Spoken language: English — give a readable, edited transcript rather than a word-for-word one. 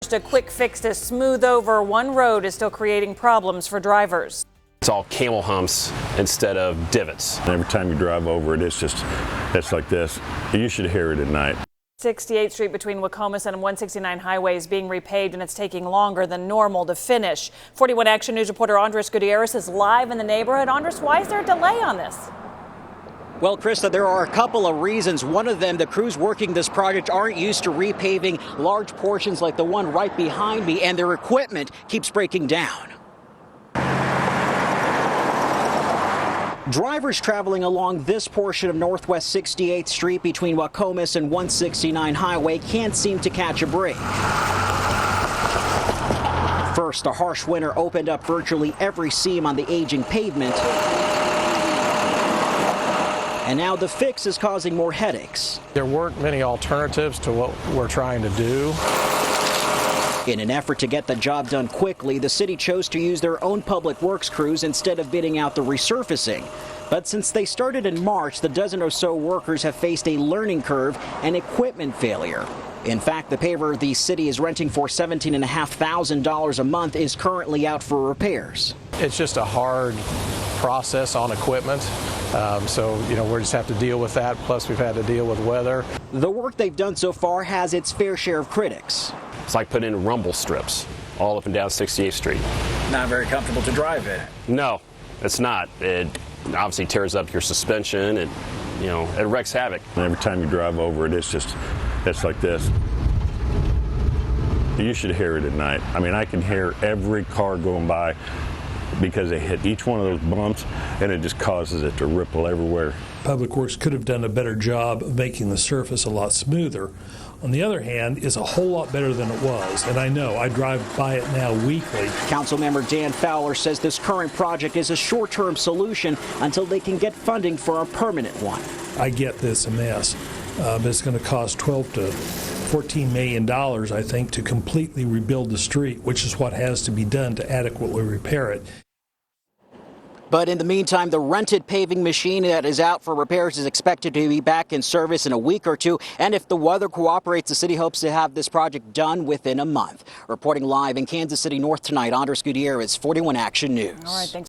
Just a quick fix to smooth over one road is still creating problems for drivers. It's all camel humps instead of divots. Every time you drive over it, it's like this. You should hear it at night. 68th Street between Waukomis and 169 Highway is being repaved, and it's taking longer than normal to finish. 41 Action News reporter Andres Gutierrez is live in the neighborhood. Andres, why is there a delay on this? Well, Krista, there are a couple of reasons. One of them, the crews working this project aren't used to repaving large portions like the one right behind me, and their equipment keeps breaking down. Drivers traveling along this portion of Northwest 68th Street between Waukomis and 169 Highway can't seem to catch a break. First, a harsh winter opened up virtually every seam on the aging pavement. And now the fix is causing more headaches. There weren't many alternatives to what we're trying to do. In an effort to get the job done quickly, the city chose to use their own public works crews instead of bidding out the resurfacing. But since they started in March, the dozen or so workers have faced a learning curve and equipment failure. In fact, the paver the city is renting for $17,500 a month is currently out for repairs. It's just a hard process on equipment. So, we just have to deal with that. Plus, we've had to deal with weather. The work they've done so far has its fair share of critics. It's like putting in rumble strips all up and down 68th Street. Not very comfortable to drive in. No, it's not. It obviously tears up your suspension. It wreaks havoc. Every time you drive over it, it's like this. You should hear it at night. I mean, I can hear every car going by because they hit each one of those bumps, and it just causes it to ripple everywhere. Public Works could have done a better job of making the surface a lot smoother. On the other hand, it's a whole lot better than it was, and I know I drive by it now weekly. Councilmember Dan Fowler says this current project is a short-term solution until they can get funding for a permanent one. I get this a mess, but it's going to cost $12 to $14 million, I think, to completely rebuild the street, which is what has to be done to adequately repair it. But in the meantime, the rented paving machine that is out for repairs is expected to be back in service in a week or two. And if the weather cooperates, the city hopes to have this project done within a month. Reporting live in Kansas City North tonight, Andres Gutierrez, 41 Action News. All right, thanks.